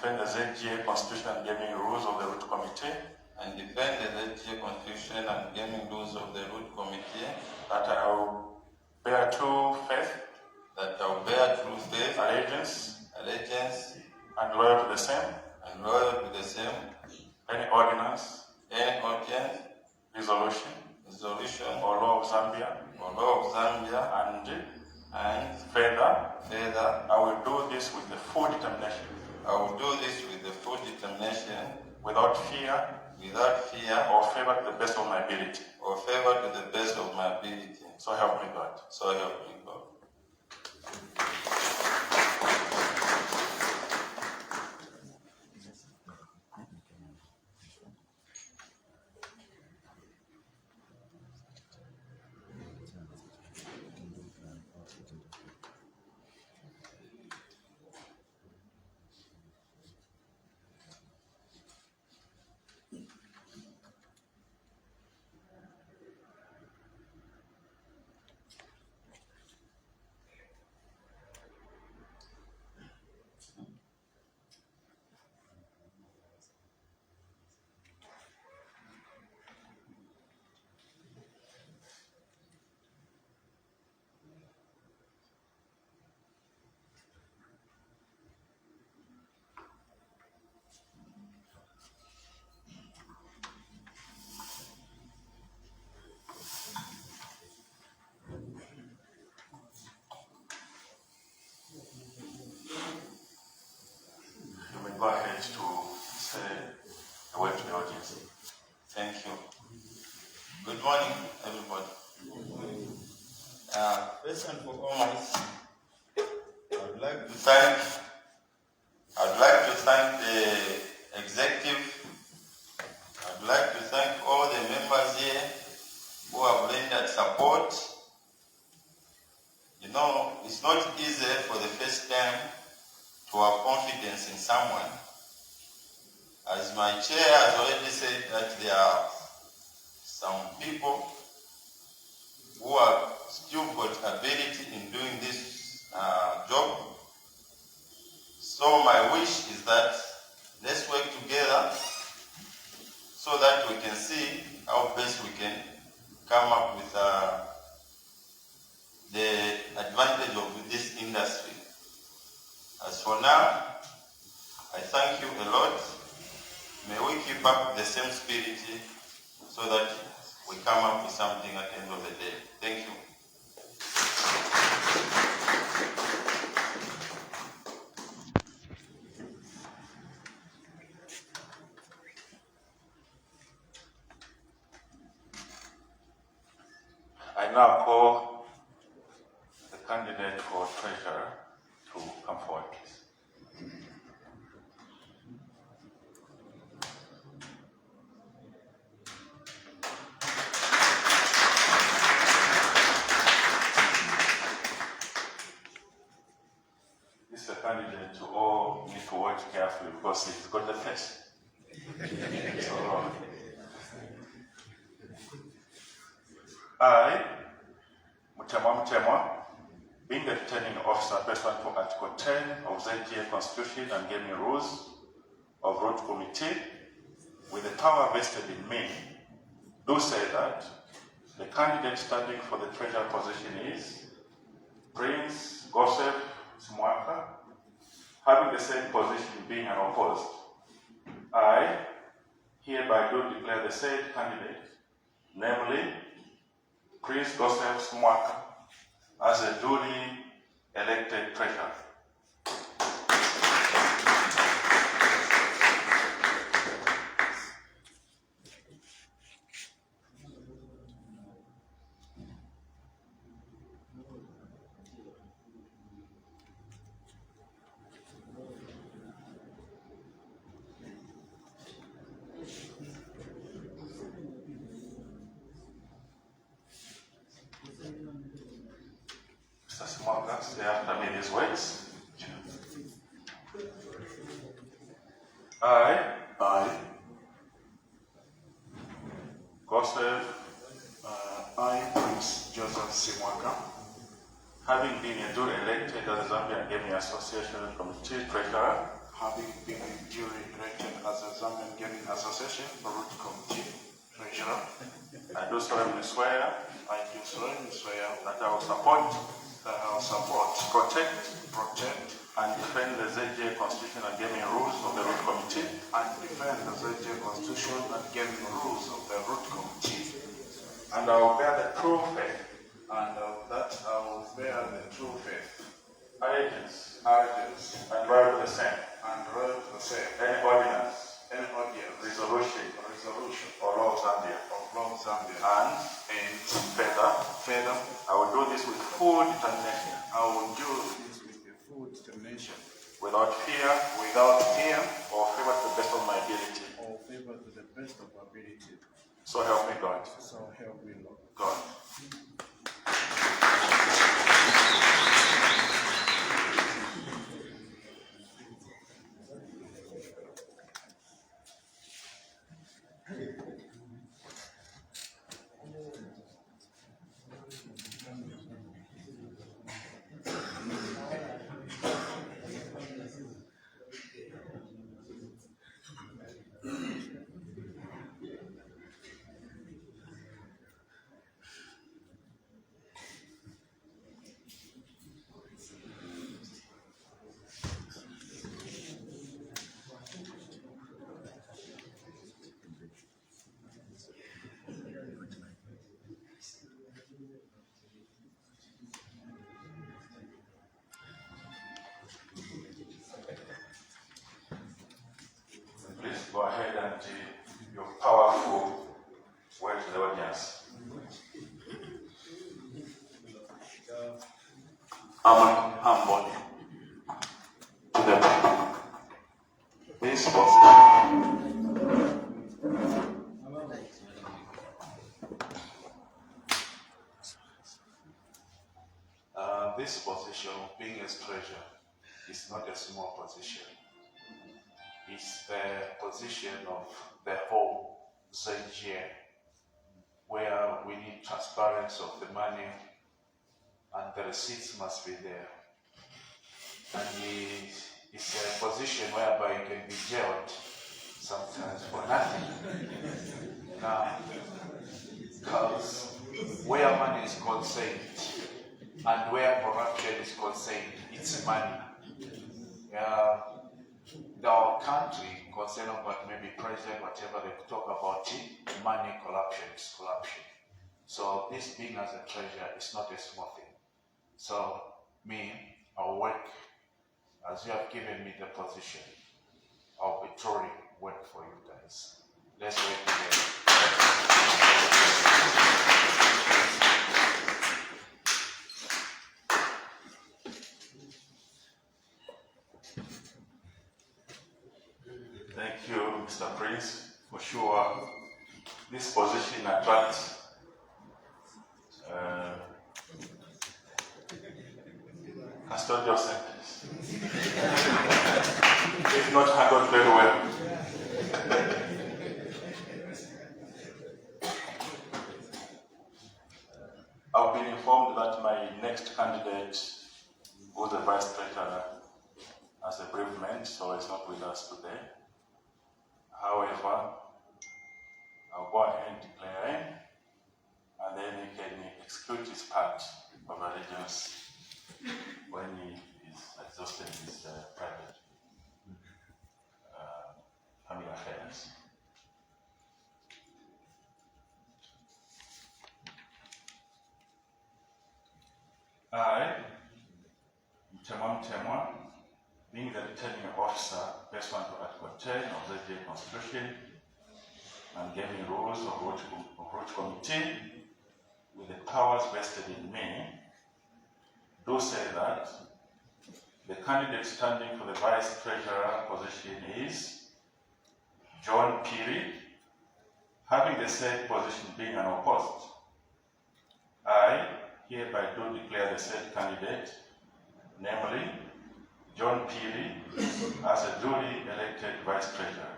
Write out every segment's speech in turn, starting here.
defend the ZGA Constitution and Gaming Rules of the Root Committee, and defend the ZGA Constitution and Gaming Rules of the Root Committee, that I will bear true faith, allegiance, and loyal to the same, any ordinance, resolution, or law of Zambia, and further, I will do this with the full determination, without fear, or favor to the best of my ability. So help me God. Go ahead to say a word to the audience. Thank you. Good morning, everybody. First and foremost, I'd like to thank the executive. I'd like to thank all the members here who have rendered support. You know, it's not easy for the first time to have confidence in someone. As my chair has already said, that there are some people who have still got ability in doing this job. So my wish is that let's work together so that we can see how best we can come up with the advantage of this industry. As for now, I thank you a lot. May we keep up the same spirit so that we come up with something at the end of the day. Thank you. I now call the candidate for treasurer to come forward, please. This is a candidate to all need to watch carefully because he's got the face. So, I, Mutemwa, being the returning officer pursuant to Article 10 of ZGA Constitution and Gaming Rules of Road Committee, with the power vested in me, do say that the candidate standing for the treasurer position is Prince Joseph Simwaka, having the same position being unopposed. I hereby do declare the said candidate, namely Prince Joseph Simwaka, as a duly elected treasurer. Mr. Simwaka, say after me these words. I, Prince Joseph Simwaka, having been a duly elected as the Zambia Gaming Association Committee Treasurer having been duly elected as a Zambian Gaming Association Root Committee Treasurer. I do solemnly swear I do solemnly swear that I will support, that I will support, protect, and defend the ZGA Constitution and gaming rules of the Root Committee, and defend the ZJ Constitution and gaming rules of the Root Committee. and I will bear the true faith, And of that I will bear the true faith, allegiance, allegiance, and loyalty to the same, and loyalty to the same, any ordinance, any audience, resolution, or or law of Zambia. law of Zambia. And further, Further, I will do this with full determination, I will do this with a full determination, without fear without fear or favor to the best of my ability. or favor to the best of ability. So help me God. So help me, Lord. God. Please go ahead and your powerful word to the audience. I'm humble to the people. This position this position of being a treasurer is not a small position. It's the position of the whole ZGA, where we need transparency of the money and the receipts must be there. And it's a position whereby you can be jailed sometimes for nothing. Now, because where money is concerned and where corruption is concerned, it's money. Our country concerned about maybe president, whatever they talk about it, money, corruption is corruption. So this being as a treasurer is not a small thing. So me, I'll work as you have given me the position. I'll be truly work for you guys. Let's work together. Thank you, Mr. Prince. For sure, this position attracts custodial centers. If not handled very well. I've been informed that my next candidate, who's the vice treasurer, has a bereavement, so he's not with us today. However, I'll go ahead and declare him, and then he can execute his part of allegiance when he is exhausted his private family affairs. I, Mtemwa, being the returning officer pursuant to Article 10 of the ZGA Constitution and gaming rules of Root Committee, with the powers vested in me, do say that the candidate standing for the Vice Treasurer position is John Peary, having the said position being unopposed. I hereby do declare the said candidate, namely John Peary, as a duly elected Vice Treasurer.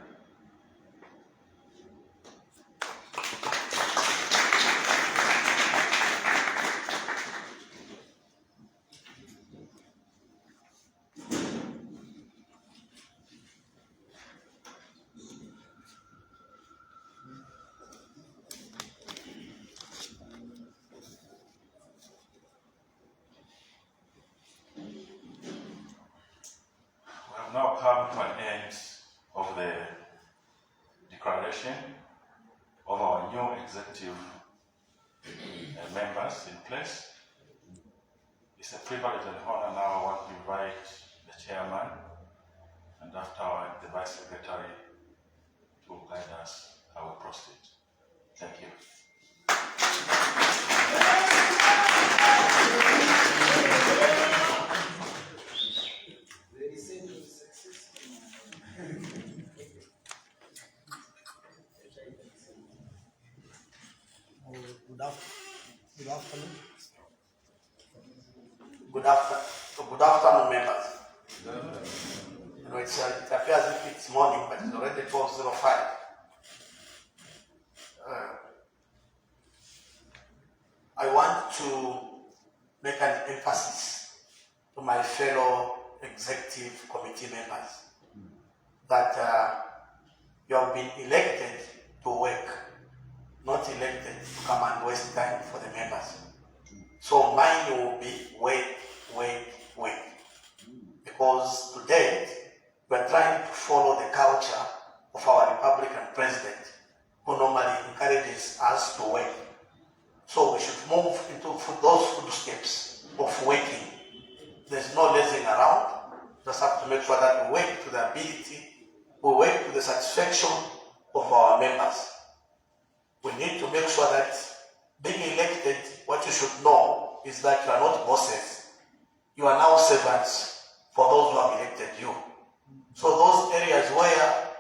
come to an end of the declaration of our new executive members in place. It's a privilege and honor now. I want to invite the chairman and afterward the vice secretary to guide us how we proceed. Thank you. Good afternoon, members. You know, it appears as if it's morning, but it's already 12:05. I want to make an emphasis to my fellow executive committee members that you have been elected to work, not elected to come and waste time for the members. So mine will be wait. Because today we are trying to follow the culture of our Republican president, who normally encourages us to work. So we should move into those footsteps of working. There's no lazing around. Just have to make sure that we work to the ability, we work to the satisfaction of our members. We need to make sure that being elected, what you should know is that you are not bosses. You are now servants for those who have elected you. So those areas where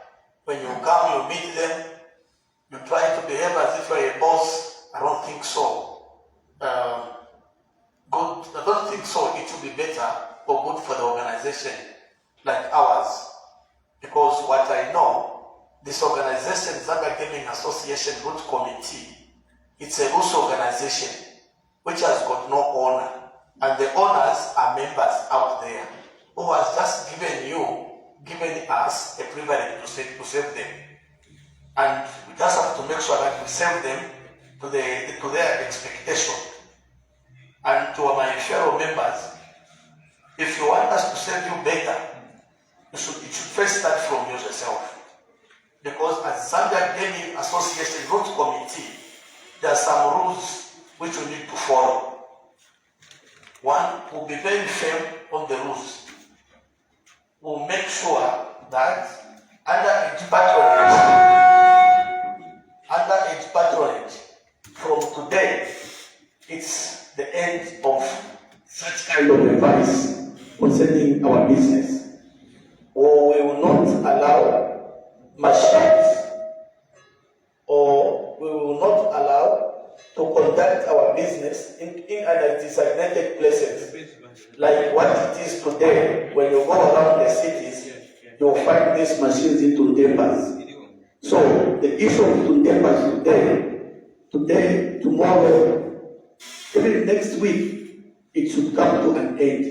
when you come, you meet them, you try to behave as if you're a boss, I don't think so. I don't think so. It should be better or good for the organization like ours. Because what I know, this organization, Zambia Gaming Association Root Committee, it's a loose organization which has got no owner. And the owners are members out there who has just given us a privilege to serve them. And we just have to make sure that we serve them to their expectation. And to my fellow members, if you want us to serve you better, it should first start from you yourself. Because as Zambia Gaming Association Root Committee, there are some rules which we need to follow. One, will be very firm on the rules. We'll make sure that under its patronage, from today, it's the end of such kind of advice concerning our business. Or we will not allow machines, or we will not allow to conduct our business in undesignated places, like what it is today. When you go around the cities, you'll find these machines in Tundembas. So the issue of Tundembas today, tomorrow, even next week, it should come to an end.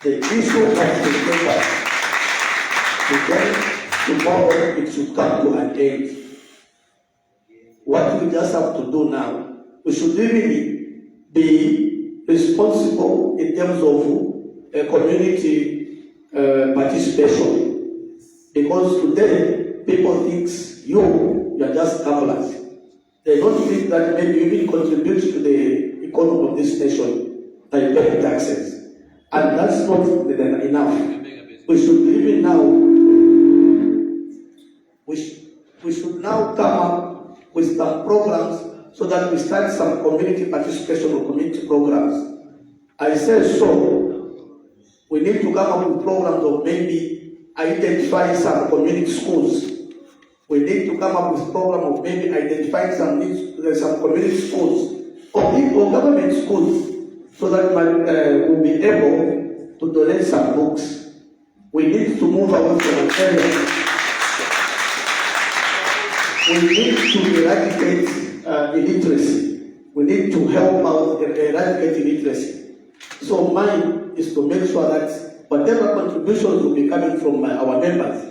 The issue of Tundembas today, tomorrow, it should come to an end. What we just have to do now, we should really be responsible in terms of community participation. Because today, people think you are just gamblers. They don't think that maybe you will contribute to the economy of this nation by paying taxes. And that's not enough. We should really now, we should now come up with some programs so that we start some community participation or community programs. I say so. We need to come up with programs of maybe identifying some community schools. We need to come up with programs of maybe identifying some community schools or government schools so that we'll be able to donate some books. We need to move away from an area. We need to eradicate illiteracy. We need to help out eradicate illiteracy. So mine is to make sure that whatever contributions will be coming from our members,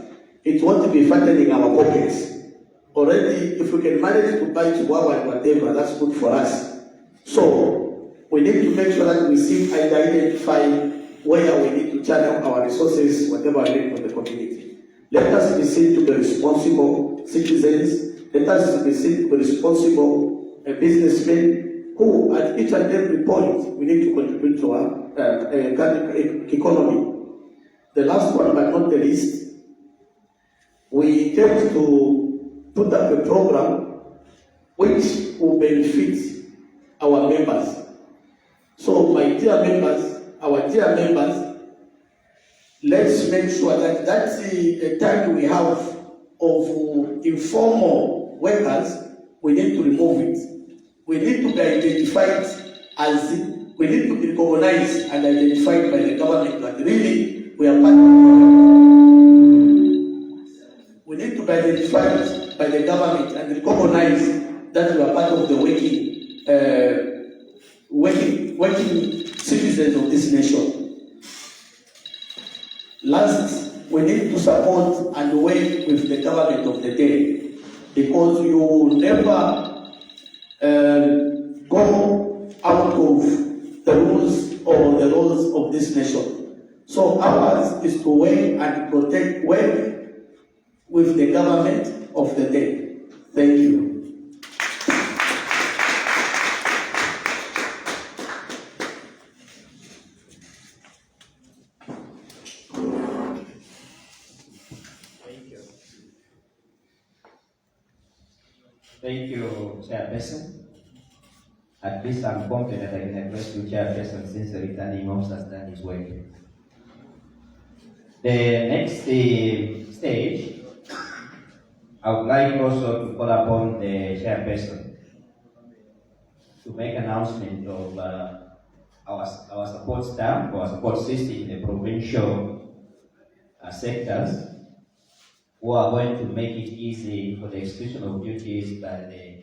it won't be fattening our pockets. Already, if we can manage to buy chihuahua and whatever, that's good for us. So we need to make sure that we see and identify where we need to to channel our resources, whatever we need for the community. Let us be seen to be responsible citizens. Let us be seen to be responsible businessmen who, at each and every point, we need to contribute to our economy. The last one, but not the least, we intend to put up a program which will benefit our members. So, my dear members, our dear members, let's make sure that that's the time we have of informal workers, we need to remove it. We need to be identified as, we need to be recognized and identified by the government that really we are part of. We need to be identified by the government and recognize that we are part of the working citizens of this nation. Last, we need to support and work with the government of the day, because you will never go out of the rules or the laws of this nation. So ours is to work and protect, work with the government of the day. Thank you. Thank you, Chairperson. At least I'm confident I can address you, Chairperson, since the returning officer has done his work. The next stage, I would like also to call upon the Chairperson to make an announcement of our support staff, our support system in the provincial sectors, who are going to make it easy for the execution of duties by the